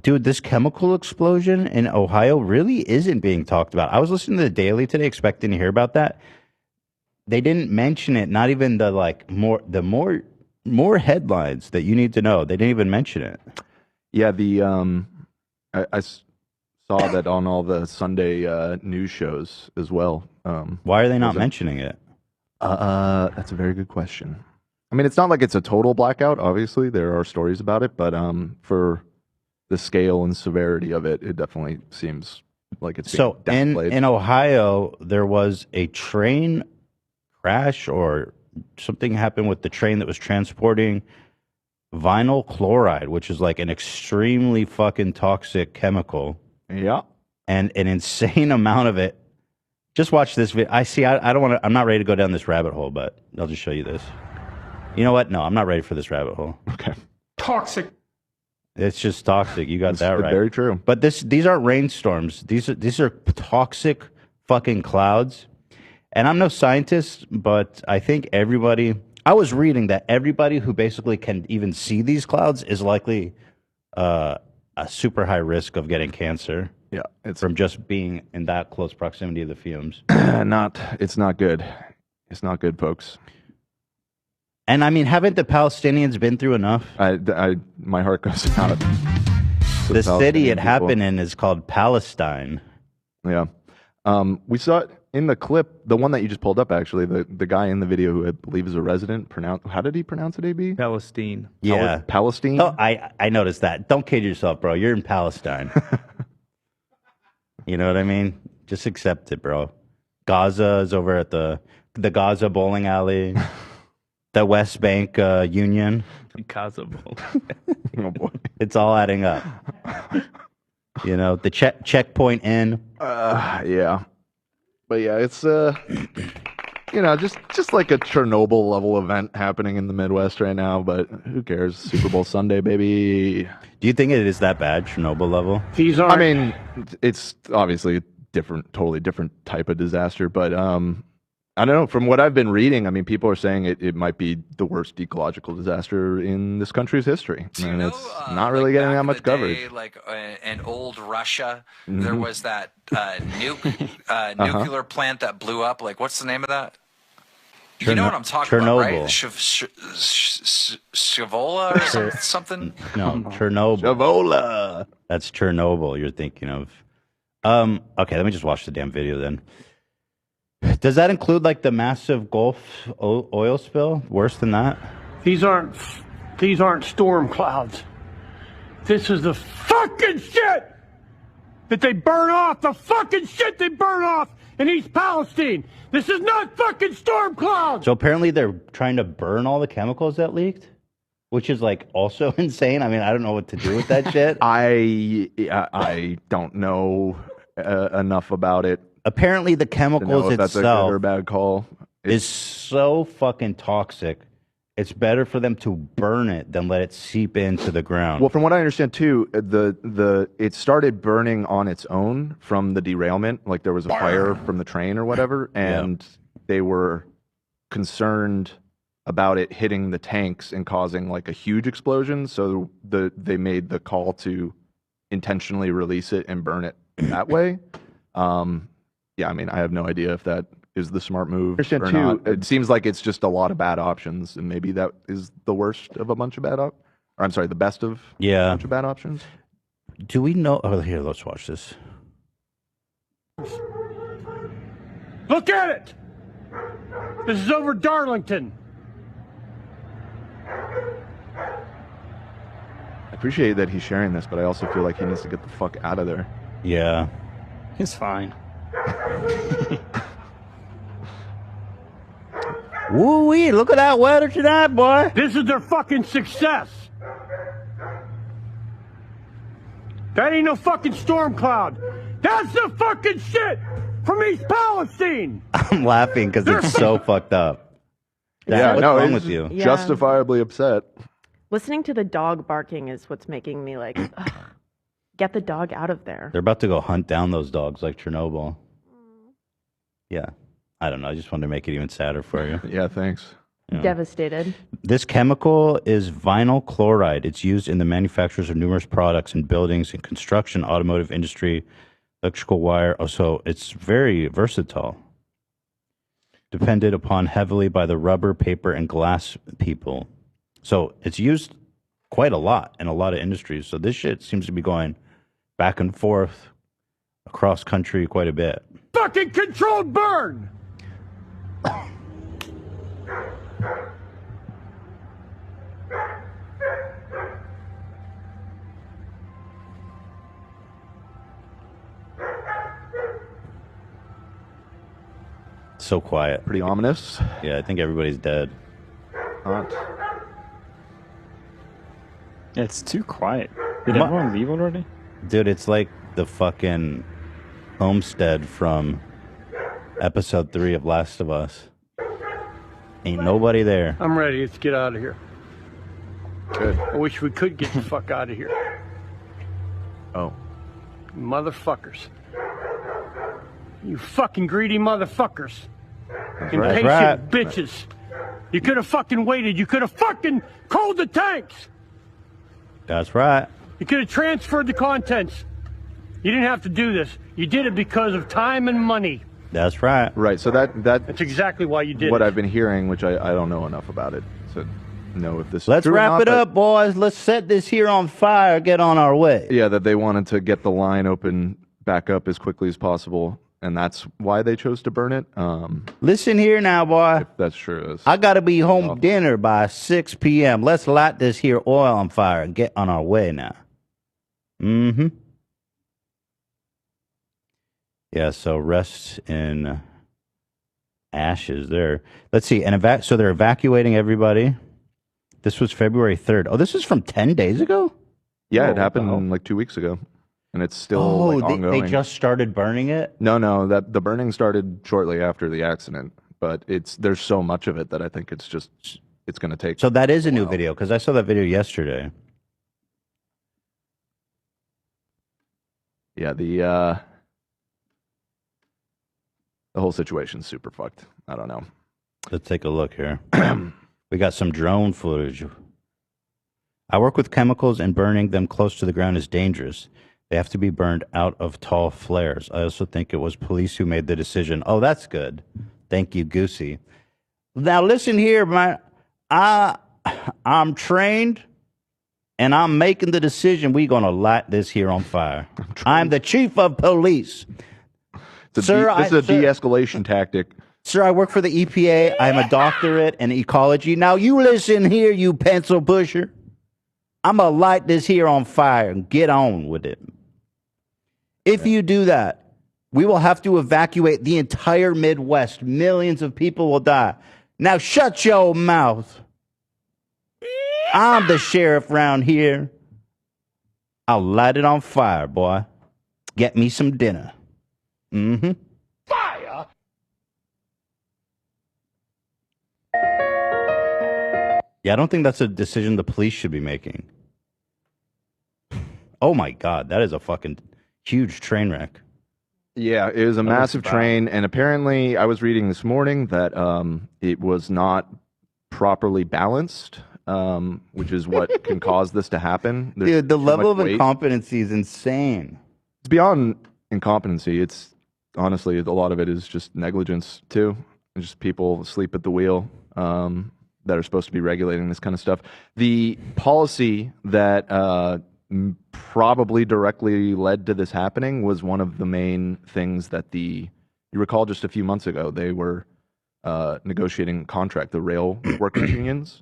dude, this chemical explosion in Ohio really isn't being talked about. I was listening to the Daily today, expecting to hear about that. They didn't mention it. Not even the more headlines that you need to know. They didn't even mention it. Yeah, I saw that on all the Sunday news shows as well. Why are they not mentioning it? That's a very good question. I mean, it's not like it's a total blackout. Obviously, there are stories about it, but for the scale and severity of it, it definitely seems like it's being downplayed. in Ohio, there was a train crash or something happened with the train that was transporting vinyl chloride, which is like an extremely fucking toxic chemical. Yeah. And an insane amount of it. Just watch this video. I don't want to, I'm not ready to go down this rabbit hole, but I'll just show you this. You know what? No, I'm not ready for this rabbit hole. Okay. Toxic. It's just toxic. You got that right. Very true. But these aren't rainstorms. These are toxic fucking clouds. And I'm no scientist, but I think I was reading that everybody who basically can even see these clouds is likely a super high risk of getting cancer. Yeah, it's from just being in that close proximity of the fumes. It's not good. It's not good, folks. And I mean, haven't the Palestinians been through enough? My heart goes out. The city it happened in is called Palestine. Yeah. We saw it in the clip, the one that you just pulled up, actually, the guy in the video who I believe is a resident, how did he pronounce it, AB? Palestine. Yeah. Palestine? Oh, I noticed that. Don't kid yourself, bro. You're in Palestine. You know what I mean? Just accept it, bro. Gaza is over at the Gaza bowling alley. The West Bank Union. Gaza bowling. Oh, boy. It's all adding up. You know, the checkpoint in. Yeah. But yeah, it's just like a Chernobyl level event happening in the Midwest right now, but who cares? Super Bowl Sunday, baby. Do you think it is that bad, Chernobyl level? I mean, it's obviously a totally different type of disaster, but I don't know. From what I've been reading, I mean, people are saying it might be the worst ecological disaster in this country's history, and it's not really getting that much coverage. Like in old Russia, there was that nuclear plant that blew up. Like, what's the name of that? You know what I'm talking about, right? Shavola or something? No, Chernobyl. Shavola. That's Chernobyl you're thinking of. Okay, let me just watch the damn video then. Does that include like the massive Gulf oil spill? Worse than that? These aren't storm clouds. This is the fucking shit that they burn off. The fucking shit they burn off in East Palestine. This is not fucking storm clouds. So apparently they're trying to burn all the chemicals that leaked, which is like also insane. I mean, I don't know what to do with that shit. I don't know enough about it. Apparently the chemicals itself that's a good or bad call. Is so fucking toxic. It's better for them to burn it than let it seep into the ground. Well, from what I understand too, it started burning on its own from the derailment. Like there was a fire from the train or whatever, and they were concerned about it hitting the tanks and causing like a huge explosion. So they made the call to intentionally release it and burn it that way. Yeah, I mean, I have no idea if that is the smart move or not. It seems like it's just a lot of bad options, and maybe that is the worst of a bunch of bad options. Or I'm sorry, the best of a bunch of bad options. Do we know? Oh, here, let's watch this. Look at it! This is over Darlington. I appreciate that he's sharing this, but I also feel like he needs to get the fuck out of there. Yeah. It's fine. Woo-wee, look at that weather tonight, boy. This is their fucking success. That ain't no fucking storm cloud. That's the fucking shit from East Palestine. I'm laughing because it's so fucked up. What's wrong with you? Yeah. Justifiably upset. Listening to the dog barking is what's making me like, ugh, get the dog out of there. They're about to go hunt down those dogs like Chernobyl. Yeah. I don't know. I just wanted to make it even sadder for you. Yeah, thanks. Devastated. This chemical is vinyl chloride. It's used in the manufacturers of numerous products in buildings, in construction, automotive industry, electrical wire. Oh, so it's very versatile. Depended upon heavily by the rubber, paper, and glass people. So it's used quite a lot in a lot of industries. So this shit seems to be going back and forth across country quite a bit. Fucking controlled burn! So quiet. Pretty ominous. Yeah, I think everybody's dead. Hot. Yeah, it's too quiet. Did everyone leave already? Dude, it's like the fucking homestead from episode 3 of Last of Us. Ain't nobody there. I'm ready. Let's get out of here. Good. I wish we could get the fuck out of here. Oh. Motherfuckers. You fucking greedy motherfuckers. That's Impatient right. bitches. You could have fucking waited. You could have fucking cooled the tanks. That's right. You could have transferred the contents. You didn't have to do this. You did it because of time and money. That's right. Right. So That's exactly why you did what it. I've been hearing, which I don't know enough about it. So know if this. Let's is true or wrap not, it but- up, boys. Let's set this here on fire. Get on our way. Yeah, that they wanted to get the line open back up as quickly as possible, and that's why they chose to burn it. Listen here now, boy. If that's true. I got to be home dinner by 6 p.m. Let's light this here oil on fire and get on our way now. Mm-hmm. Yeah, so rest in ashes there. Let's see. So they're evacuating everybody. This was February 3rd. Oh, this is from 10 days ago? Yeah, it happened like 2 weeks ago, and it's still like, ongoing. They just started burning it? No, that the burning started shortly after the accident, but there's so much of it that I think it's going to take. So that is a new video, because I saw that video yesterday. Yeah, the whole situation's super fucked. I don't know. Let's take a look here. We got some drone footage. I work with chemicals, and burning them close to the ground is dangerous. They have to be burned out of tall flares. I also think it was police who made the decision. Oh, that's good. Thank you, Goosey. Now listen here, man. I'm trained, and I'm making the decision. We're gonna light this here on fire. I'm the chief of police. This is a de-escalation tactic. Sir, I work for the EPA. I'm a doctorate in ecology. Now you listen here, you pencil pusher. I'm going to light this here on fire and get on with it. If you do that, we will have to evacuate the entire Midwest. Millions of people will die. Now shut your mouth. I'm the sheriff round here. I'll light it on fire, boy. Get me some dinner. Mm-hmm. Fire! Yeah, I don't think that's a decision the police should be making. Oh my God, that is a fucking huge train wreck. Yeah, it was a massive train, and apparently I was reading this morning that it was not properly balanced, which is what can cause this to happen. There's Dude, the too level of much weight. incompetency is insane. It's beyond incompetency. It's honestly, a lot of it is just negligence too. Just people asleep at the wheel that are supposed to be regulating this kind of stuff. The policy that probably directly led to this happening was one of the main things that you recall just a few months ago, they were negotiating a contract, the rail workers unions,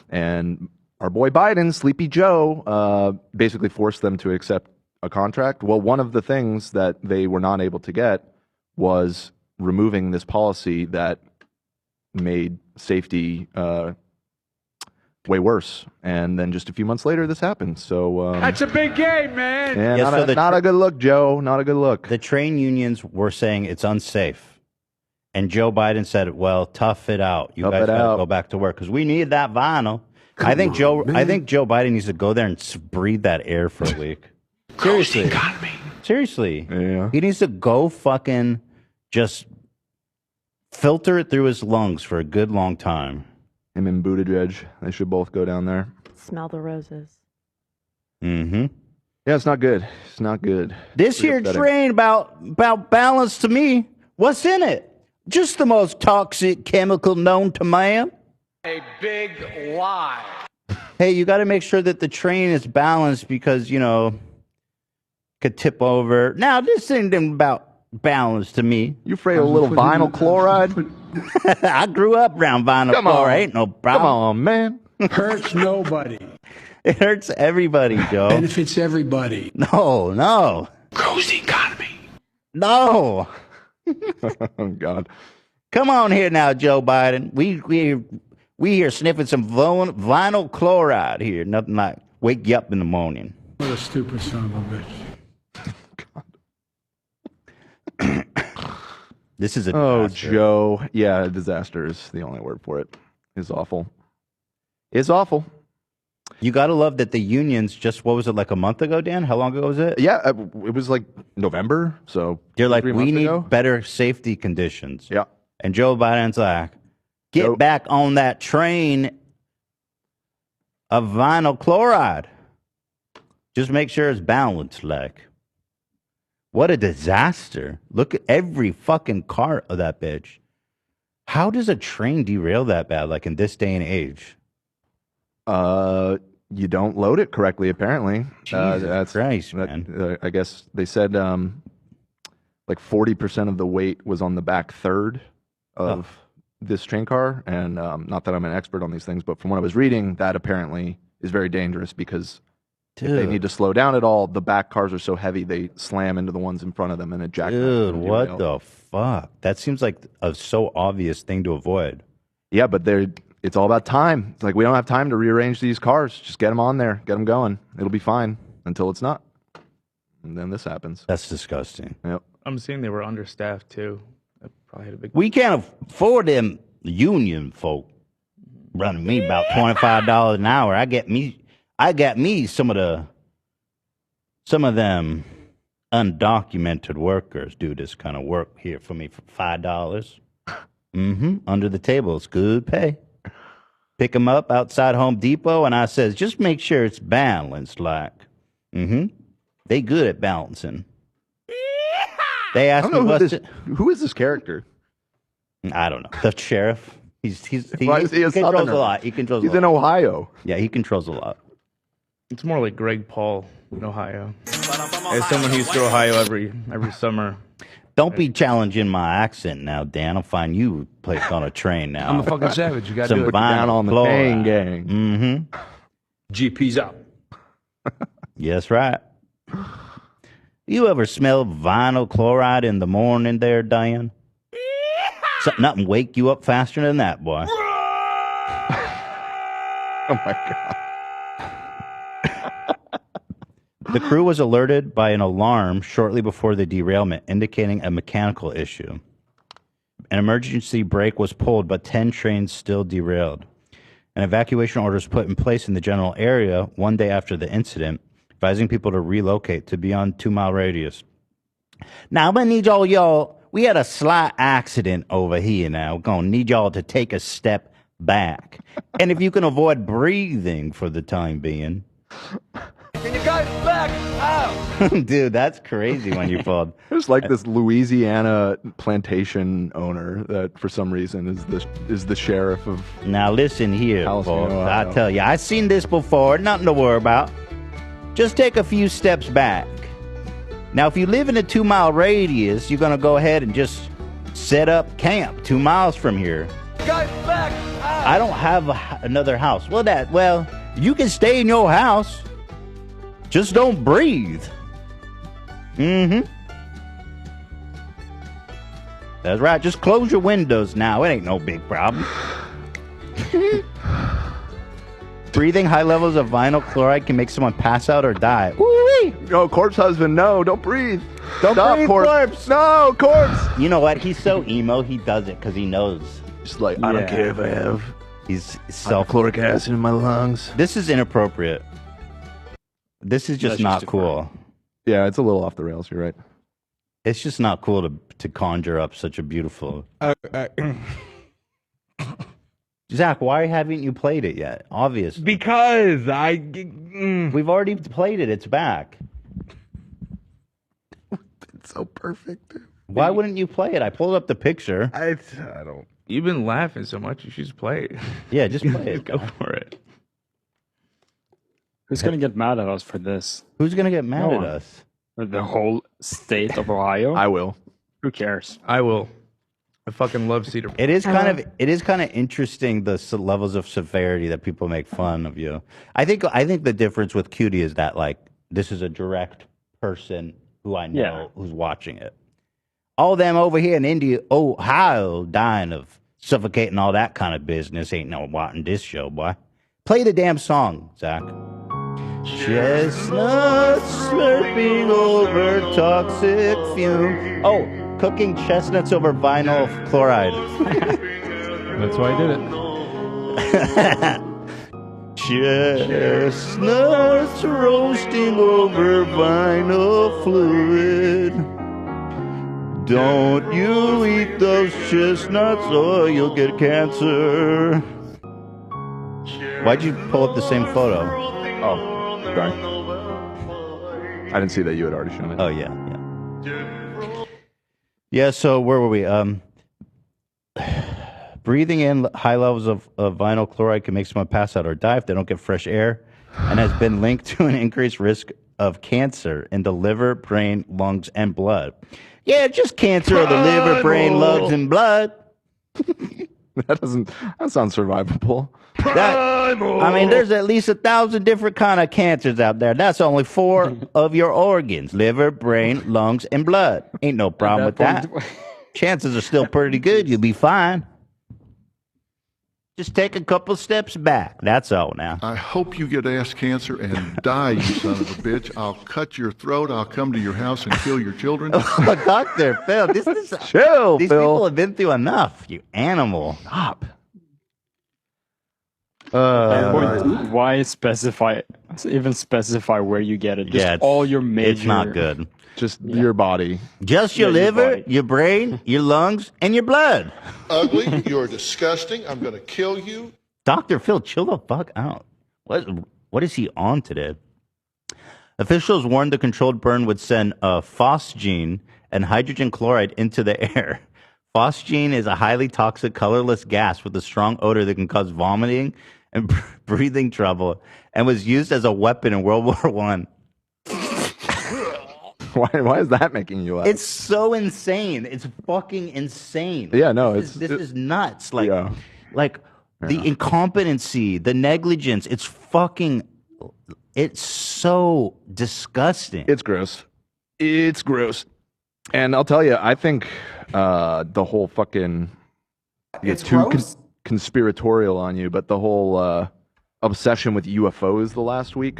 and our boy Biden, Sleepy Joe, basically forced them to accept a contract. Well, one of the things that they were not able to get was removing this policy that made safety way worse. And then just a few months later, this happened. So That's a big game, man. yeah, Yeah, so not a good look, Joe. Not a good look. The train unions were saying it's unsafe. And Joe Biden said, well, tough it out. You guys got to go back to work because we need that vinyl. I think Joe Biden needs to go there and breathe that air for a week. Seriously. Seriously. Yeah. He needs to go fucking just filter it through his lungs for a good long time. Him and Buttigieg, they should both go down there. Smell the roses. Mm-hmm. Yeah, it's not good. It's not good. This Pretty here upsetting. train about balance to me. What's in it? Just the most toxic chemical known to man. A big lie. Hey, you got to make sure that the train is balanced because, you know, could tip over. Now, this ain't about balance to me. You afraid of a little vinyl chloride? I grew up around vinyl chloride. Ain't no problem. Come on, man. Hurts nobody. It hurts everybody, Joe. Benefits everybody. No. Grows the economy. No. Oh, God. Come on here now, Joe Biden. We here sniffing some vinyl chloride here. Nothing like wake you up in the morning. What a stupid son of a bitch. This is a Oh, disaster. Joe. Yeah, disaster is the only word for it. It's awful. It's awful. You got to love that the unions just, what was it, like a month ago, Dan? How long ago was it? Yeah, it was like November, so They're like, 3 we months need ago. better safety conditions. Yeah. And Joe Biden's like, get Nope. back on that train of vinyl chloride. Just make sure it's balanced, like. What a disaster. Look at every fucking car of that bitch. How does a train derail that bad, like in this day and age? You don't load it correctly, apparently. Jesus Christ, man. I guess they said like 40% of the weight was on the back third of this train car. And not that I'm an expert on these things, but from what I was reading, that apparently is very dangerous because if they need to slow down at all, the back cars are so heavy they slam into the ones in front of them and it jacks. Dude, what the fuck? That seems like a so obvious thing to avoid. Yeah, but it's all about time. It's like we don't have time to rearrange these cars. Just get them on there, get them going. It'll be fine until it's not. And then this happens. That's disgusting. Yep. I'm seeing they were understaffed too. That probably had a big. We can't afford them union folk running me about $25 an hour. I got me some of them undocumented workers do this kind of work here for me for $5. Under the table. It's good pay. Pick them up outside Home Depot, and I says, just make sure it's balanced, like. They good at balancing. They asked me who is this character? I don't know. The sheriff. He Why is he a controls Southerner? a lot. He controls. He's a in lot. Ohio. Yeah, he controls a lot. It's more like Greg Paul in Ohio. As someone who's to Ohio every summer. Don't be challenging my accent now, Dan. I'll find you placed on a train now. I'm a fucking savage. You got to Some do it. vinyl Down on the chloride. gang. GP's up. Yes, right. You ever smell vinyl chloride in the morning there, Diane? Nothing wake you up faster than that, boy. Oh my God. The crew was alerted by an alarm shortly before the derailment, indicating a mechanical issue. An emergency brake was pulled, but 10 trains still derailed. An evacuation order was put in place in the general area one day after the incident, advising people to relocate to beyond 2-mile radius. Now, I'm going to need y'all, we had a slight accident over here now. We're going to need y'all to take a step back. And if you can avoid breathing for the time being. Can you guys back out? Dude, that's crazy when you fall. There's like this Louisiana plantation owner that for some reason is the sheriff of. Now listen here, Palestine, folks. Ohio. I tell you, I've seen this before. Nothing to worry about. Just take a few steps back. Now, if you live in a 2-mile radius, you're going to go ahead and just set up camp 2 miles from here. Guys back out. I don't have another house. Well, you can stay in your house. Just don't breathe. That's right. Just close your windows now. It ain't no big problem. Breathing high levels of vinyl chloride can make someone pass out or die. Woo-wee! No, corpse husband, no, don't breathe. Don't Stop, breathe, corpse. corpse. No, corpse. You know what? He's so emo, he does it because he knows. Just like, I don't care if I have He's self. hydrochloric acid in my lungs. This is inappropriate. This is just not cool. Yeah, it's a little off the rails. You're right. It's just not cool to conjure up such a beautiful. Zach, why haven't you played it yet? Obviously. Because We've already played it. It's back. It's so perfect, dude. Why wouldn't you play it? I pulled up the picture. I don't. You've been laughing so much. You should just play it. Yeah, just play it. Go for it. Who's gonna get mad at us for this? Who's gonna get mad No at one. us? The whole state of Ohio? I will. Who cares? I will. I fucking love Cedar. It is kind of interesting the levels of severity that people make fun of you. I think the difference with Cutie is that like this is a direct person who I know who's watching it. All them over here in India, Ohio, dying of suffocating, all that kind of business. Ain't no watching this show, boy. Play the damn song, Zach. Chestnuts slurping over toxic fumes. Oh, cooking chestnuts over vinyl chloride. That's why I did it. Chestnuts roasting over vinyl fluid. Don't you eat those chestnuts or you'll get cancer. Why'd you pull up the same photo? Oh, sorry. I didn't see that you had already shown it. Oh, yeah. Yeah, so where were we? Breathing in high levels of vinyl chloride can make someone pass out or die if they don't get fresh air, and has been linked to an increased risk of cancer in the liver, brain, lungs, and blood. Yeah, just cancer of the liver, brain, lungs, and blood. That sounds survivable. I mean, there's at least 1,000 different kind of cancers out there. That's only 4 of your organs: liver, brain, lungs, and blood. Ain't no problem with that. Chances are still pretty good. You'll be fine. Just take a couple steps back. That's all now. I hope you get ass cancer and die, you son of a bitch. I'll cut your throat. I'll come to your house and kill your children. Oh, Dr. Phil, chill, these Phil. people have been through enough, you animal. Stop. Why specify where you get it? Just all your major. It's not good. Just your body. Just your liver, your brain, your lungs, and your blood. Ugly. You're disgusting. I'm going to kill you. Dr. Phil, chill the fuck out. What is he on today? Officials warned the controlled burn would send phosgene and hydrogen chloride into the air. Phosgene is a highly toxic, colorless gas with a strong odor that can cause vomiting and breathing trouble, and was used as a weapon in World War I. Why is that making you laugh? It's so insane. It's fucking insane. Yeah, no, this is nuts. Like the incompetency, the negligence. It's so disgusting. It's gross. It's gross. And I'll tell you, I think the whole fucking It's too gross. conspiratorial on you, but the whole obsession with UFOs the last week,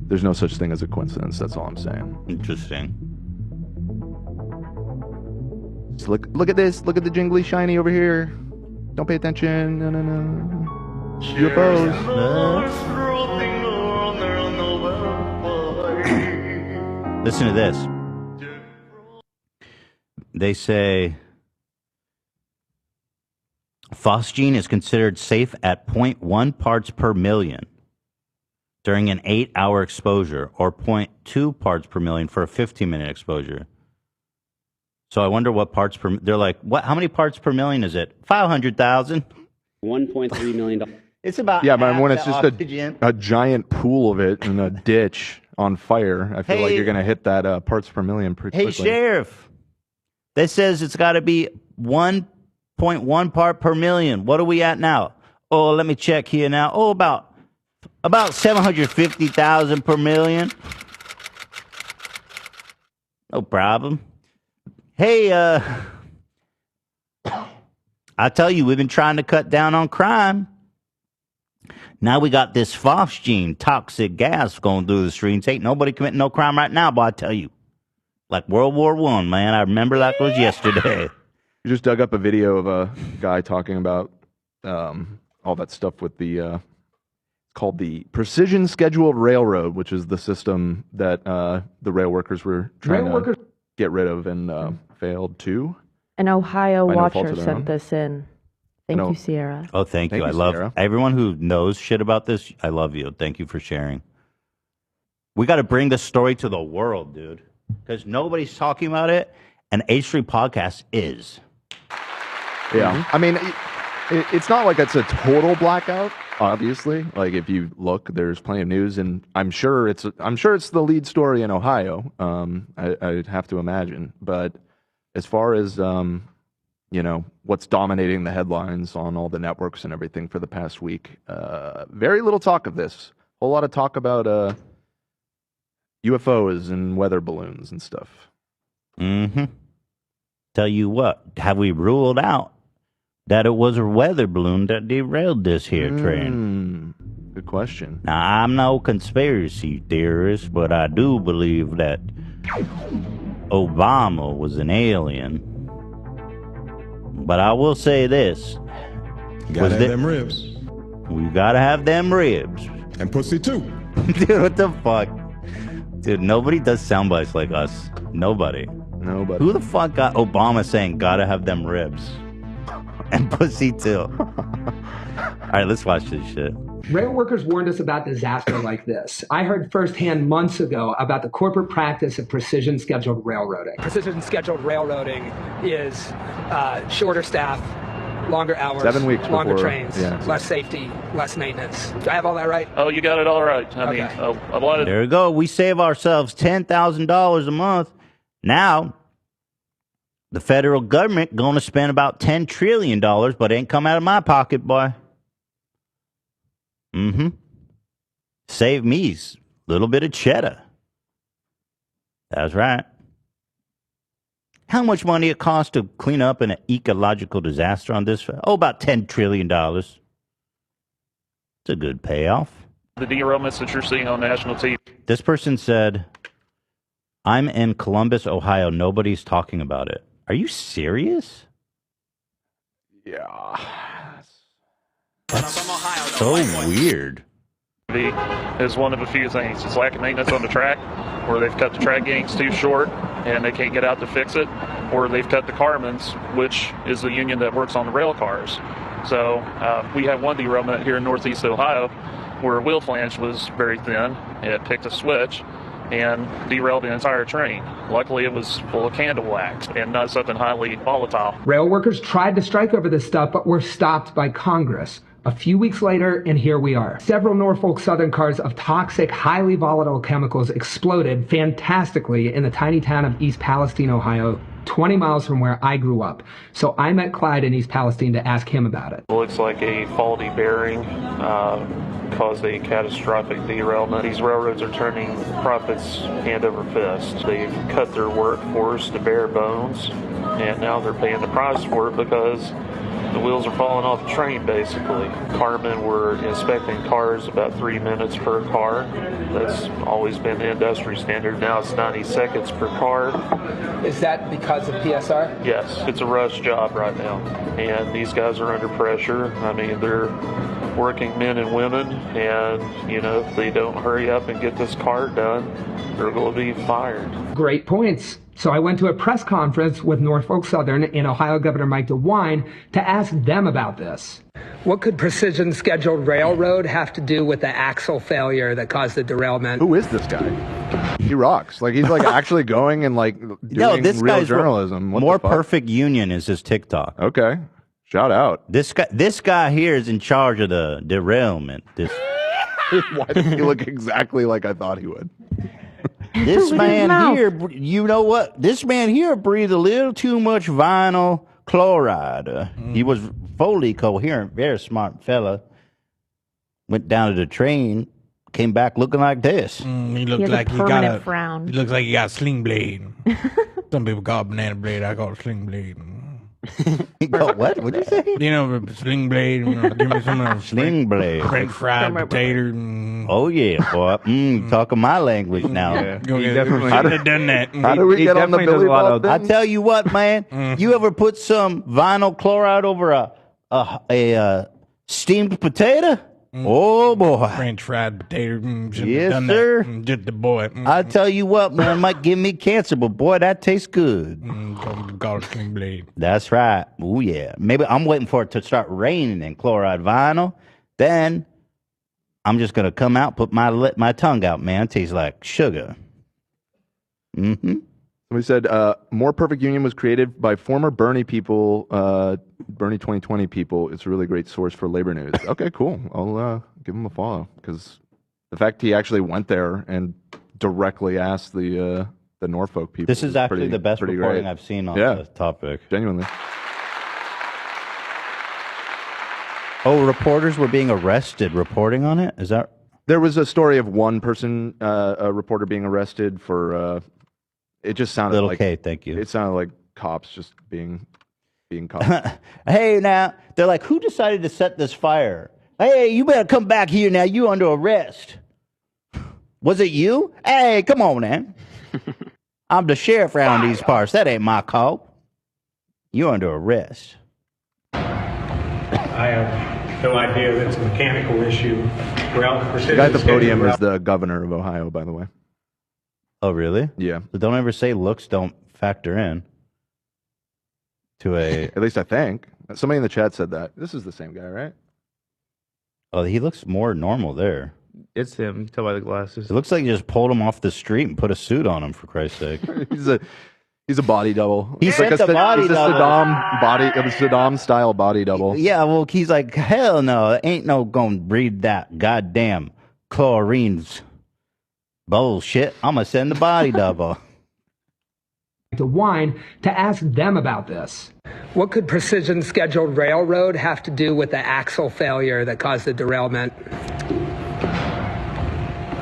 there's no such thing as a coincidence. That's all I'm saying. Interesting. Just look at this. Look at the jingly shiny over here. Don't pay attention. No. UFOs. Listen to this. They say phosgene is considered safe at 0.1 parts per million during an 8-hour exposure, or 0.2 parts per million for a 15-minute exposure. So I wonder what parts per... They're like, what? How many parts per million is it? 500,000. $1.3 million. It's about Yeah, but half when it's the just oxygen. a giant pool of it in a ditch on fire, I feel like Hey. you're going to hit that parts per million pretty Hey, quickly. Sheriff, that says it's got to be 1.1 part per million. What are we at now? Oh, let me check here now. Oh, about 750,000 per million. No problem. Hey, I tell you, we've been trying to cut down on crime. Now we got this phosgene, toxic gas going through the streets. Ain't nobody committing no crime right now, but I tell you. Like World War I, man. I remember like it was yesterday. You just dug up a video of a guy talking about all that stuff with the called the Precision Scheduled Railroad, which is the system that the rail workers were trying to get rid of and failed to. An Ohio By no fault watcher of their own. sent this in. Thank you, Sierra. Oh, thank you. I love Sierra. everyone who knows shit about this. I love you. Thank you for sharing. We got to bring this story to the world, dude, because nobody's talking about it, and H3 Podcast is. Yeah. I mean, it's not like it's a total blackout, obviously. Like, if you look, there's plenty of news, and I'm sure it's the lead story in Ohio. I'd have to imagine. But as far as what's dominating the headlines on all the networks and everything for the past week, very little talk of this. A whole lot of talk about UFOs and weather balloons and stuff. Mm-hmm. Tell you what, have we ruled out that it was a weather balloon that derailed this here train? Good question. Now, I'm no conspiracy theorist, but I do believe that Obama was an alien. But I will say this. Gotta have them ribs. We gotta have them ribs. And pussy too. Dude, what the fuck? Dude, nobody does sound bites like us. Nobody. Who the fuck got Obama saying gotta have them ribs? And pussy too. All right, let's watch this shit. Rail workers warned us about disaster like this. I heard firsthand months ago about the corporate practice of precision scheduled railroading. Precision scheduled railroading is shorter staff, longer hours, 7 weeks longer before, trains, yeah. less safety, less maintenance. Do I have all that right? Oh, you got it all right. I mean, a lot of... There we go. We save ourselves $10,000 a month. Now, the federal government going to spend about $10 trillion, but it ain't come out of my pocket, boy. Mm-hmm. Save me a little bit of cheddar. That's right. How much money it costs to clean up an ecological disaster on this? Oh, about $10 trillion. It's a good payoff. The derailments that you're seeing on national TV. This person said, I'm in Columbus, Ohio. Nobody's talking about it. Are you serious? Yeah. That's so weird. Is one of a few things. It's lack of maintenance on the track, or they've cut the track gangs too short and they can't get out to fix it, or they've cut the carmen's, which is the union that works on the rail cars. So we had one derailment here in Northeast Ohio where a wheel flange was very thin. It picked a switch and derailed the entire train. Luckily, it was full of candle wax and not something highly volatile. Rail workers tried to strike over this stuff, but were stopped by Congress. A few weeks later, and here we are. Several Norfolk Southern cars of toxic, highly volatile chemicals exploded fantastically in the tiny town of East Palestine, Ohio, 20 miles from where I grew up. So I met Clyde in East Palestine to ask him about it. It looks like a faulty bearing caused a catastrophic derailment. These railroads are turning profits hand over fist. They've cut their workforce to bare bones, and now they're paying the price for it because the wheels are falling off the train, basically. Carmen were inspecting cars about 3 minutes per car. That's always been the industry standard. Now it's 90 seconds per car. Is that because of PSR? Yes, it's a rush job right now. And these guys are under pressure. I mean, they're working men and women, and, you know, if they don't hurry up and get this car done, they're going to be fired. Great points. So I went to a press conference with Norfolk Southern and Ohio Governor Mike DeWine to ask them about this. What could precision scheduled railroad have to do with the axle failure that caused the derailment? Who is this guy? He rocks. Like, he's like actually going and like doing this real guy's journalism. What More the fuck? Perfect Union is his TikTok. Okay. Shout out. This guy here is in charge of the derailment. Why does he look exactly like I thought he would? This man here, you know what? This man here breathed a little too much vinyl chloride. He was fully coherent, very smart fella. Went down to the train, came back looking like this. He looks like he got a frown. He looks like he got a sling blade. Some people call it banana blade. I call it sling blade. You go, what? What'd you say? You know, sling blade. You know, give me some sling blade. French fried potato. Oh yeah, boy. Talking my language now. Yeah. He definitely should have done that. How do we get on the Billy Bob? I tell you what, man. You ever put some vinyl chloride over a steamed potato? Oh boy. French fried potato. Yes, sir. Just the boy. I tell you what, man, might give me cancer, but boy, that tastes good. Call it clean blade. That's right. Oh yeah. Maybe I'm waiting for it to start raining in chloride vinyl. Then I'm just gonna come out, put my tongue out, man. Tastes like sugar. Mm-hmm. Somebody said More Perfect Union was created by former Bernie people, Bernie 2020 people. It's a really great source for labor news. Okay, cool. I'll give him a follow because the fact he actually went there and directly asked the Norfolk people. This is actually the best reporting I've seen on this topic. Genuinely. Oh, reporters were being arrested reporting on it? Is that? There was a story of one person, a reporter being arrested for. It just sounded Little like K, thank you. It sounded like cops just being cops. Hey, now they're like, who decided to set this fire? Hey, you better come back here now. You under arrest. Was it you? Hey, come on, man. I'm the sheriff around these parts. That ain't my call. You're under arrest. I have no idea that it's a mechanical issue. The guy at the podium is the governor of Ohio, by the way. Oh, really? Yeah. So don't ever say looks don't factor in to a... At least I think. Somebody in the chat said that. This is the same guy, right? Oh, he looks more normal there. It's him. Tell by the glasses. It looks like you just pulled him off the street and put a suit on him, for Christ's sake. He's a body double. He's like a body double. Saddam style body double. Yeah, well, he's like, hell no, ain't no gonna breed that goddamn chlorine's bullshit. I'm gonna send the body double. To Wine to ask them about this. What could Precision Scheduled Railroad have to do with the axle failure that caused the derailment?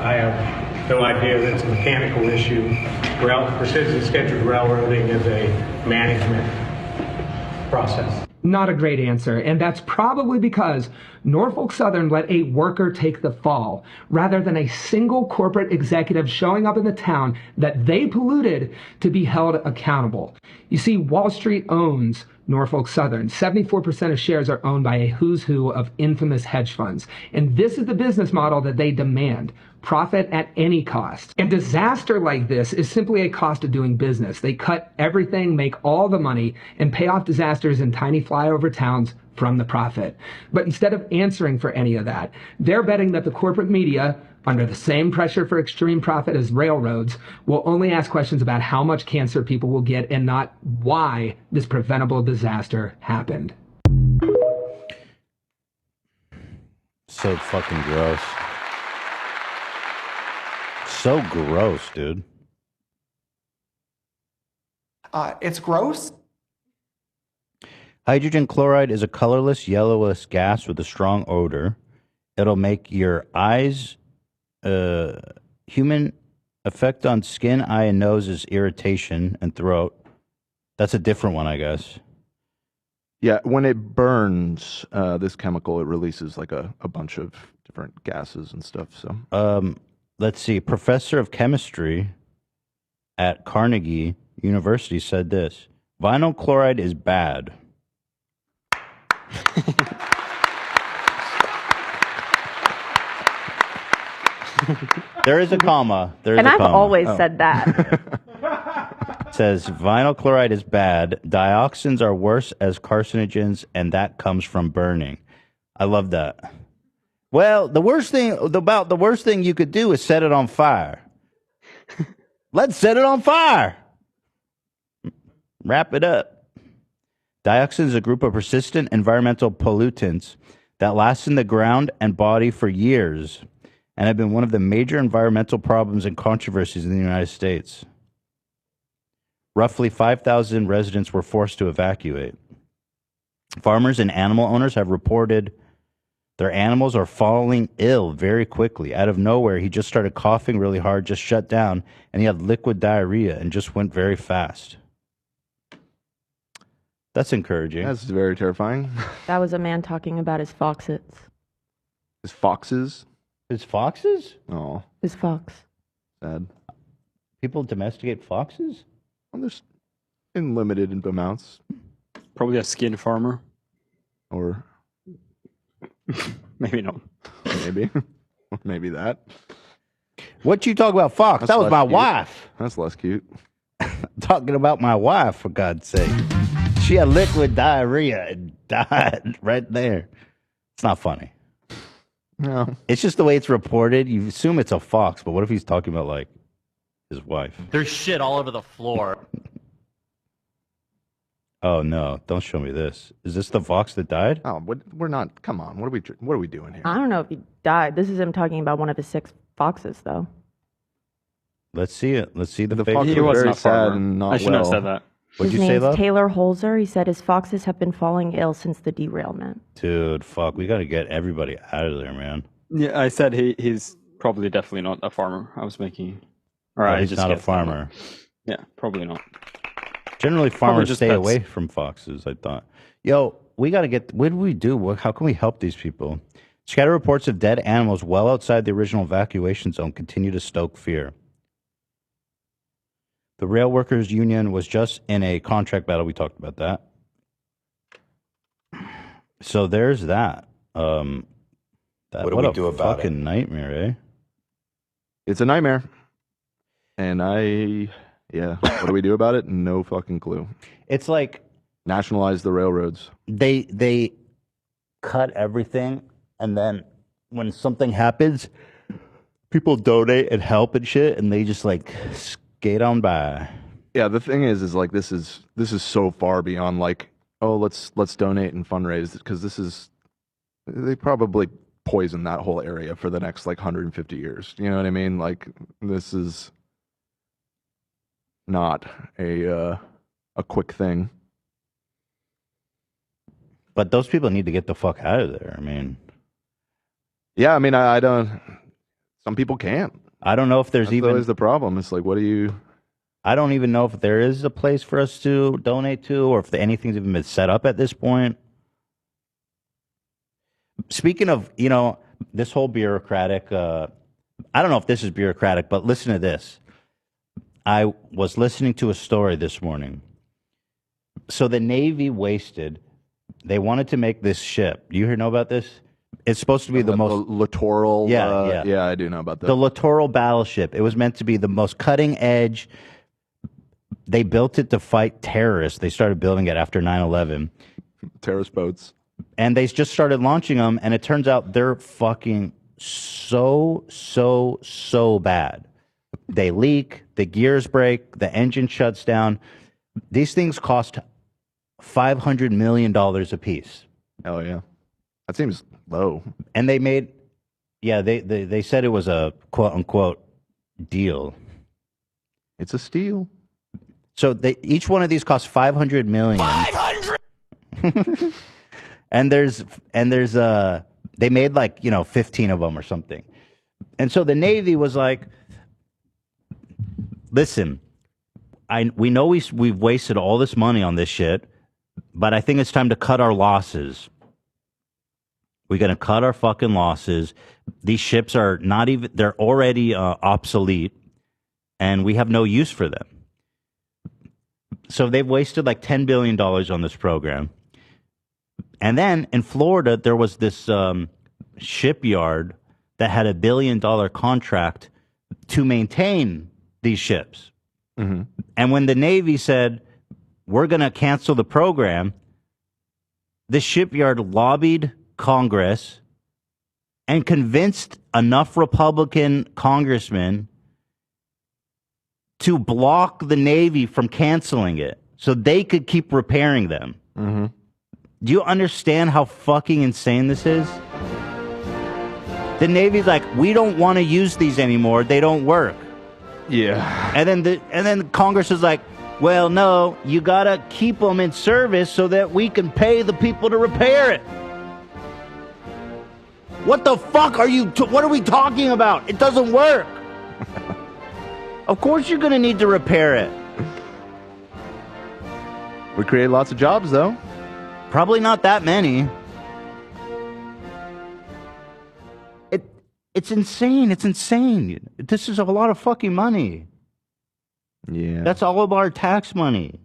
I have no idea that it's a mechanical issue. Precision scheduled railroading is a management process. Not a great answer, and that's probably because Norfolk Southern let a worker take the fall, rather than a single corporate executive showing up in the town that they polluted to be held accountable. You see, Wall Street owns Norfolk Southern. 74% of shares are owned by a who's who of infamous hedge funds. And this is the business model that they demand. Profit at any cost. And disaster like this is simply a cost of doing business. They cut everything, make all the money, and pay off disasters in tiny flyover towns from the profit. But instead of answering for any of that, they're betting that the corporate media, under the same pressure for extreme profit as railroads, will only ask questions about how much cancer people will get and not why this preventable disaster happened. So fucking gross. So gross, dude. It's gross. Hydrogen chloride is a colorless, yellowish gas with a strong odor. It'll make your eyes, human effect on skin, eye, and nose is irritation and throat. That's a different one, I guess. Yeah, when it burns, this chemical, it releases like a bunch of different gases and stuff. So, let's see. Professor of chemistry at Carnegie University said this: vinyl chloride is bad. There is a comma. And I've always said that. It says vinyl chloride is bad. Dioxins are worse as carcinogens, and that comes from burning. I love that. Well, the worst thing you could do is set it on fire. Let's set it on fire. Wrap it up. Dioxin is a group of persistent environmental pollutants that last in the ground and body for years and have been one of the major environmental problems and controversies in the United States. Roughly 5,000 residents were forced to evacuate. Farmers and animal owners have reported their animals are falling ill very quickly. Out of nowhere, he just started coughing really hard, just shut down, and he had liquid diarrhea and just went very fast. That's encouraging. That's very terrifying. That was a man talking about his foxes. His foxes? His foxes? Oh. His fox. Sad. People domesticate foxes? Well, there's in limited amounts. Probably a skin farmer. Or maybe no. Maybe. Maybe that. What you talking about, Fox? That's That was less my cute. wife. That's less cute. Talking about my wife, for God's sake. She had liquid diarrhea and died right there. It's not funny. No. It's just the way it's reported. You assume it's a fox, but what if he's talking about, like, his wife? There's shit all over the floor. Oh, no. Don't show me this. Is this the fox that died? Oh, we're not. Come on. What are we doing here? I don't know if he died. This is him talking about one of his 6 foxes, though. Let's see it. Let's see the fox fake. was very sad and not I shouldn't have well. said that. What'd His you say, name's love? Taylor Holzer. He said his foxes have been falling ill since the derailment. Dude, fuck. We got to get everybody out of there, man. Yeah, I said he's probably definitely not a farmer. I was making. Or No, I he's just not a guessed that farmer. one. Yeah, probably not. Generally, Probably farmers just stay pets. away from foxes, I thought. Yo, we got to get... What do we do? How can we help these people? Scattered reports of dead animals well outside the original evacuation zone continue to stoke fear. The rail workers union was just in a contract battle. We talked about that. So there's that. What do what we a do about it? fucking nightmare, eh? It's a nightmare. And what do we do about it? No fucking clue. It's like nationalize the railroads. They cut everything, and then when something happens, people donate and help and shit, and they just like skate on by. Yeah, the thing is like this is so far beyond like, oh, let's donate and fundraise, because they probably poison that whole area for the next like 150 years. You know what I mean? Like this is not a quick thing. But those people need to get the fuck out of there. I mean, yeah, I mean, I don't. Some people can't. I don't know if there's That's always the problem. It's like, what do you? I don't even know if there is a place for us to donate to, or if anything's even been set up at this point. Speaking of, this whole bureaucratic, I don't know if this is bureaucratic, but listen to this. I was listening to a story this morning. So the Navy wasted, they wanted to make this ship. You know about this? It's supposed to be the most... littoral. Yeah. Yeah, I do know about that. The littoral battleship. It was meant to be the most cutting edge. They built it to fight terrorists. They started building it after 9/11. Terrorist boats. And they just started launching them, and it turns out they're fucking so bad. They leak, the gears break, the engine shuts down. These things cost $500 million a piece. Oh, yeah. That seems low. And they made, they said it was a quote-unquote deal. It's a steal. So each one of these costs $500 million. 500! And there's they made 15 of them or something. And so the Navy was like, listen, we know we've wasted all this money on this shit, but I think it's time to cut our losses. We're going to cut our fucking losses. These ships are they're already obsolete, and we have no use for them. So they've wasted like $10 billion on this program. And then in Florida, there was this shipyard that had $1 billion contract to maintain these ships. Mm-hmm. And when the Navy said, we're going to cancel the program, the shipyard lobbied Congress and convinced enough Republican congressmen to block the Navy from canceling it so they could keep repairing them. Mm-hmm. Do you understand how fucking insane this is? The Navy's like, we don't want to use these anymore. They don't work. Yeah. And then Congress is like, well, no, you gotta keep them in service so that we can pay the people to repair it. What the fuck what are we talking about? It doesn't work. Of course you're gonna need to repair it. We create lots of jobs, though. Probably not that many. It's insane. It's insane. This is a lot of fucking money. Yeah. That's all of our tax money.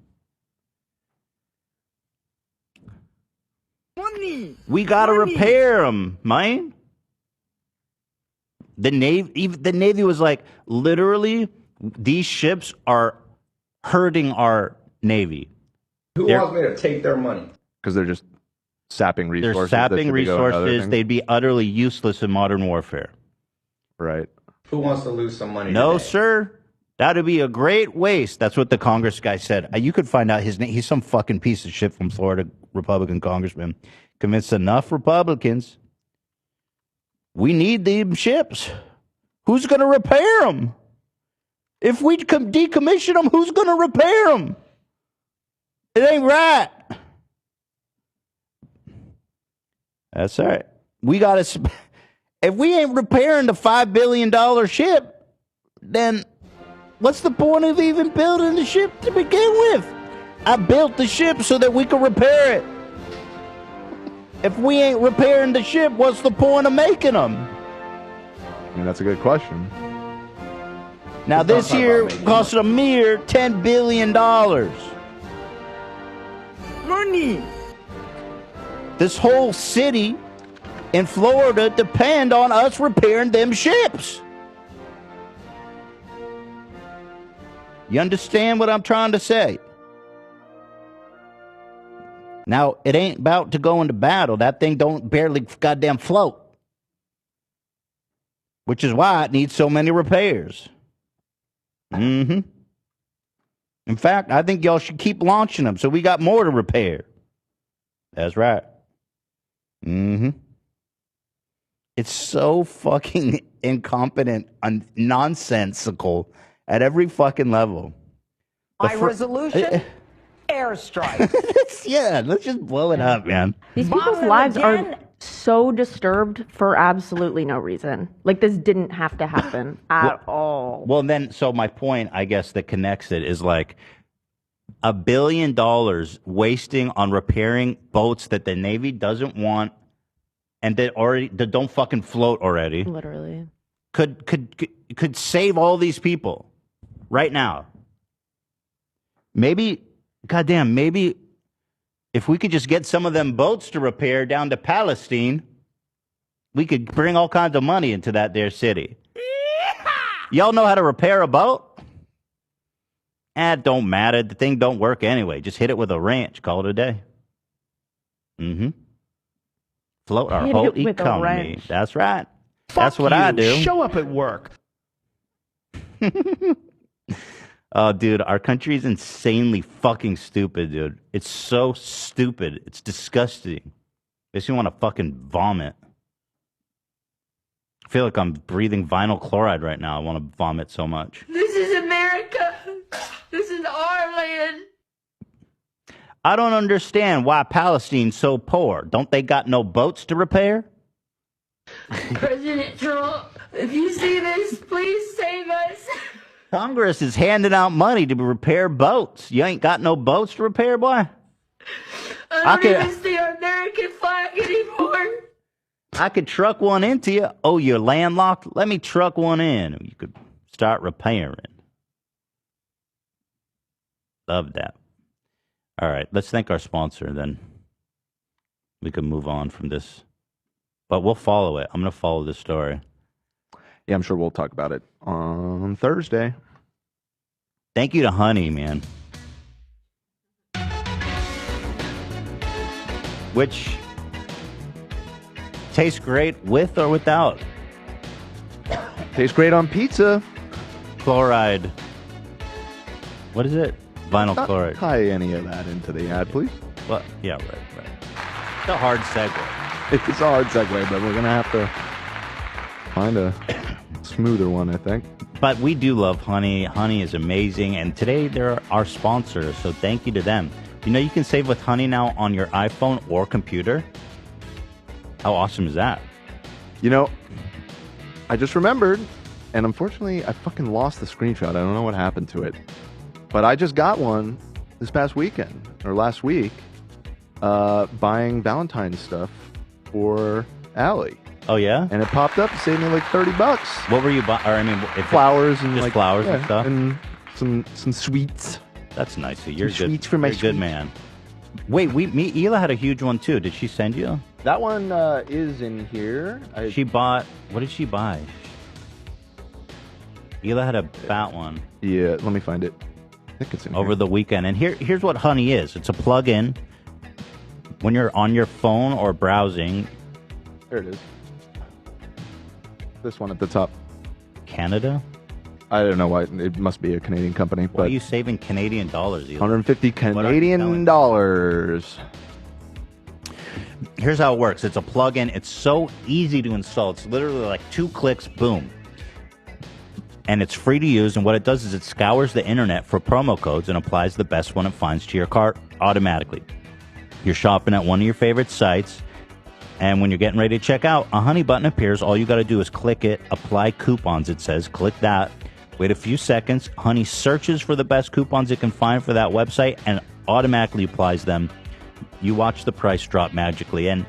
Money. We gotta repair them, man. The Navy was like, literally, these ships are hurting our Navy. Who wants me to take their money? Because they're just sapping resources. They're sapping resources. They'd be utterly useless in modern warfare. Right. Who wants to lose some money No, today? sir. That'd be a great waste. That's what the Congress guy said. You could find out his name. He's some fucking piece of shit from Florida, Republican congressman. Convinced enough Republicans. We need them ships. Who's going to repair them? If we decommission them, who's going to repair them? It ain't right. That's all right. We got to. If we ain't repairing the $5 billion ship, then what's the point of even building the ship to begin with? I built the ship so that we could repair it. If we ain't repairing the ship, what's the point of making them? I mean, that's a good question. Now, this here cost a mere $10 billion. Money. This whole city in Florida depend on us repairing them ships. You understand what I'm trying to say? Now, it ain't about to go into battle. That thing don't barely goddamn float. Which is why it needs so many repairs. In fact, I think y'all should keep launching them so we got more to repair. That's right. It's so fucking incompetent and nonsensical at every fucking level. My resolution? Airstrike. Yeah, let's just blow it up, man. These people's lives are so disturbed for absolutely no reason. Like, this didn't have to happen at all. Well, then, so my point, I guess, that connects it is like $1 billion wasting on repairing boats that the Navy doesn't want and that don't fucking float already. Literally. Could save all these people right now. Maybe, goddamn, maybe if we could just get some of them boats to repair down to Palestine, we could bring all kinds of money into that there city. Y'all know how to repair a boat? It don't matter. The thing don't work anyway. Just hit it with a wrench. Call it a day. Float our whole economy. That's right. That's what I do. Show up at work. Oh, dude, our country is insanely fucking stupid, dude. It's so stupid. It's disgusting. Makes me want to fucking vomit. I feel like I'm breathing vinyl chloride right now. I want to vomit so much. This is America. This is our land. I don't understand why Palestine's so poor. Don't they got no boats to repair? President Trump, if you see this, please save us. Congress is handing out money to repair boats. You ain't got no boats to repair, boy? I don't even see our American flag anymore. I could truck one into you. Oh, you're landlocked? Let me truck one in. You could start repairing. Love that. All right, let's thank our sponsor, then we can move on from this. But we'll follow it. I'm going to follow this story. Yeah, I'm sure we'll talk about it on Thursday. Thank you to Honey, man. Which tastes great with or without. Tastes great on pizza. Chloride. What is it? Vinyl chloride. Tie any of that into the ad, please. Well, yeah, right. It's a hard segue. It's a hard segue, but we're going to have to find a smoother one, I think. But we do love Honey. Honey is amazing. And today they're our sponsor, so thank you to them. You know you can save with Honey now on your iPhone or computer? How awesome is that? You know, I just remembered, and unfortunately I fucking lost the screenshot. I don't know what happened to it. But I just got one this past weekend, or last week, buying Valentine's stuff for Allie. Oh, yeah? And it popped up and saved me like $30. What were you buying? Or I mean, flowers and just flowers and stuff? And some sweets. That's nice. You're some good. Sweets for my You're a good man. Wait, Ela had a huge one too. Did she send you? That one is in here. She bought. What did she buy? Hila had a fat one. Yeah, let me find it. I think it's in over here. the weekend. And here's what Honey is. It's a plug-in. When you're on your phone or browsing. There it is. This one at the top. Canada? I don't know why. It must be a Canadian company. Why are you saving Canadian dollars? Hila? 150 Canadian dollars. Here's how it works. It's a plug-in. It's so easy to install. It's literally like 2 clicks, boom. And it's free to use. And what it does is it scours the internet for promo codes and applies the best one it finds to your cart automatically. You're shopping at one of your favorite sites, and when you're getting ready to check out, a Honey button appears. All you got to do is click it, apply coupons, it says. Click that. Wait a few seconds. Honey searches for the best coupons it can find for that website and automatically applies them. You watch the price drop magically, and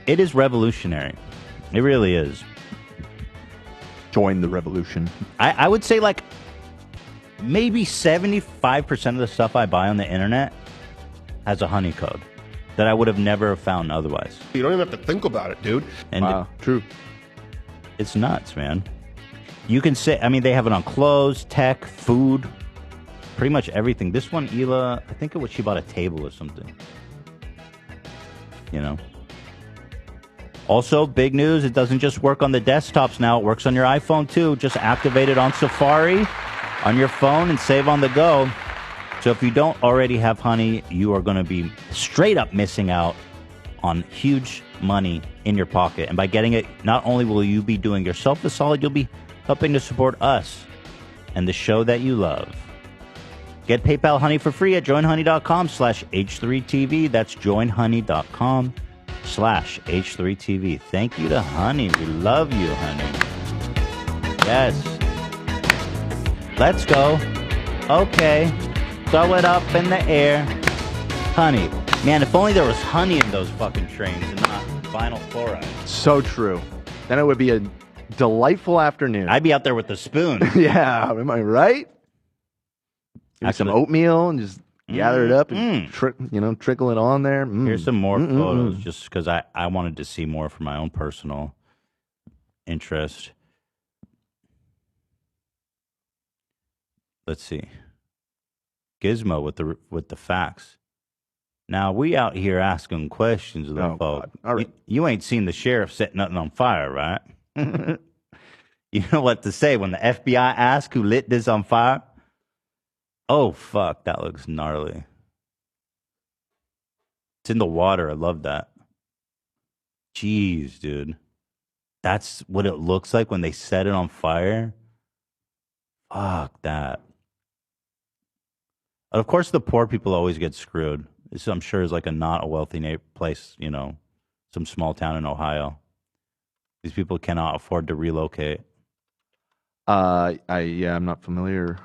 it is revolutionary. It really is. Join the revolution. I would say like maybe 75% of the stuff I buy on the internet has a Honey code that I would have never found otherwise. You don't even have to think about it, dude. And wow, true. It's nuts, man. You can say, I mean, they have it on clothes, tech, food, pretty much everything. This one, Hila, I think it was she bought a table or something. You know? Also, big news, it doesn't just work on the desktops now. It works on your iPhone, too. Just activate it on Safari on your phone and save on the go. So if you don't already have Honey, you are going to be straight up missing out on huge money in your pocket. And by getting it, not only will you be doing yourself a solid, you'll be helping to support us and the show that you love. Get PayPal Honey for free at joinhoney.com/H3TV. That's joinhoney.com/H3TV. Thank you to Honey. We love you, Honey. Yes. Let's go. Okay. Throw it up in the air. Honey. Man, if only there was honey in those fucking trains and not vinyl chloride. So true. Then it would be a delightful afternoon. I'd be out there with the spoon. Yeah, am I right? Give some oatmeal and just gather it up and trickle it on there. Here's some more photos just because I wanted to see more for my own personal interest. Let's see. Gizmo with the facts. Now we out here asking questions of the folk. All right. You ain't seen the sheriff set nothing on fire, right? You know what to say when the FBI asks who lit this on fire? Oh fuck, that looks gnarly. It's in the water. I love that. Jeez, dude. That's what it looks like when they set it on fire. Fuck that. Of course, the poor people always get screwed. This, I'm sure, is like not a wealthy place, you know, some small town in Ohio. These people cannot afford to relocate. I'm not familiar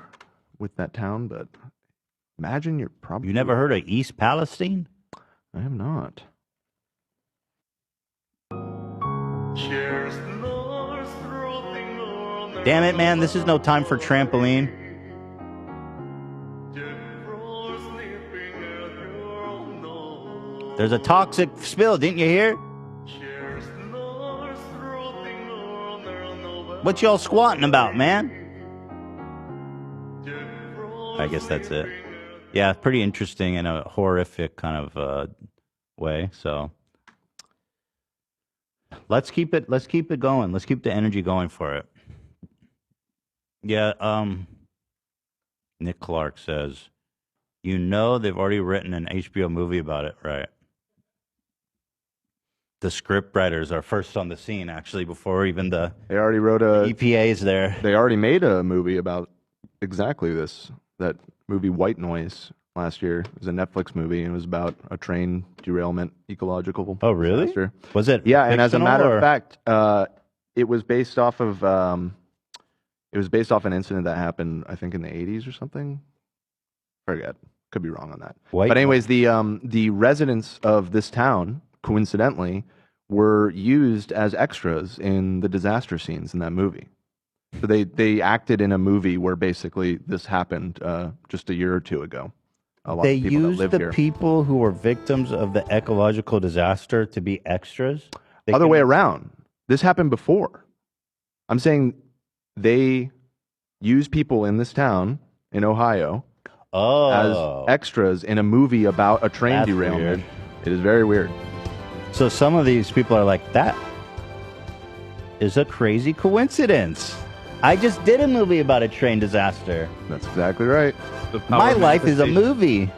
with that town, but imagine you're probably... You never heard of East Palestine? I have not. Damn it, man. This is no time for trampoline. There's a toxic spill, didn't you hear? What y'all squatting about, man? I guess that's it. Yeah, pretty interesting in a horrific kind of way. So let's keep it going. Let's keep the energy going for it. Yeah, Nick Clark says, you know they've already written an HBO movie about it, right? The script writers are first on the scene, actually, before even they already wrote a EPA is there. They already made a movie about exactly this. That movie White Noise last year. It was a Netflix movie. And it was about a train derailment, ecological. Oh, really? Disaster. Was it? Yeah, and as a matter or? of fact, it was based off of an incident that happened, I think, in the 80s or something. Forget. Could be wrong on that. But anyways, the residents of this town, coincidentally, were used as extras in the disaster scenes in that movie. So they acted in a movie where basically this happened just a year or two ago. They used the people who were victims of the ecological disaster to be extras? Other way around. This happened before. I'm saying they use people in this town in Ohio as extras in a movie about a train That's derailment. weird. It is very weird. So some of these people are like, that is a crazy coincidence. I just did a movie about a train disaster. That's exactly right. My life is a movie.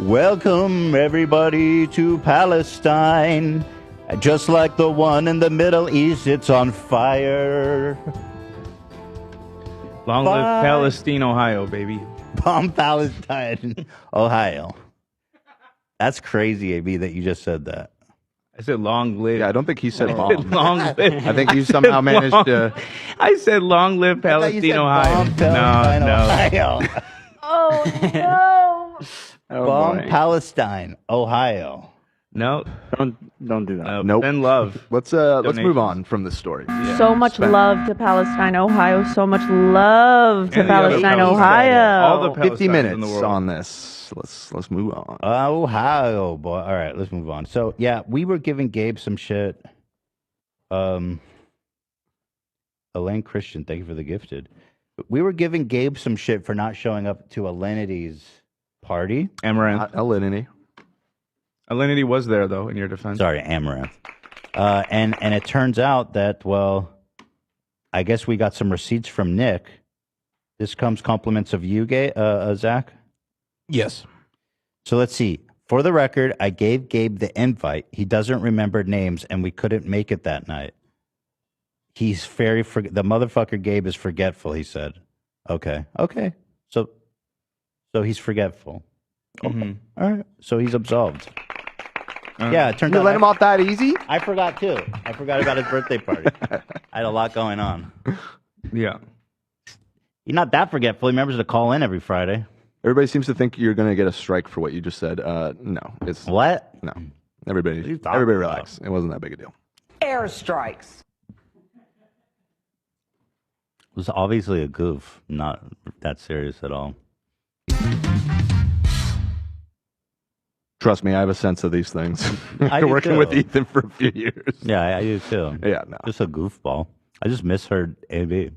Welcome, everybody, to Palestine. Just like the one in the Middle East, it's on fire. Long live Palestine, Ohio, baby. Bomb Palestine, Ohio. That's crazy, AB, that you just said that. I said long live. Yeah, I don't think he said I bomb. said long live. I think you somehow managed to. I said long live Palestine, Ohio. Bomb Palestine, No. Ohio. Oh no! Bomb Palestine, Ohio. No, don't do that. Nope. Send love. Let's move on from this story. So much love to Palestine, Ohio. So much love to Palestine, Ohio. All the 50 Palestines minutes in the world. on this. Let's move on. Ohio, boy. All right, let's move on. So yeah, we were giving Gabe some shit. Elaine Christian, thank you for the gifted. We were giving Gabe some shit for not showing up to Alenity's party. Amaranth. Alinity. Alinity was there though. In your defense. Sorry, Amaranth. And it turns out that, well, I guess we got some receipts from Nick. This comes compliments of you, Zach. Yes. So let's see. For the record, I gave Gabe the invite. He doesn't remember names, and we couldn't make it that night. He's the motherfucker Gabe is forgetful, he said. Okay. So he's forgetful. Mm-hmm. All right. So he's absolved. Yeah, it turned You out let him off that easy? I forgot too. I forgot about his birthday party. I had a lot going on. Yeah. He's not that forgetful. He remembers to call in every Friday. Everybody seems to think you're going to get a strike for what you just said. No, it's what? No, everybody relax. It wasn't that big a deal. Airstrikes. It was obviously a goof, not that serious at all. Trust me, I have a sense of these things. I do working too. with Ethan for a few years. Yeah, I do too. Yeah, no. Just a goofball. I just misheard AB.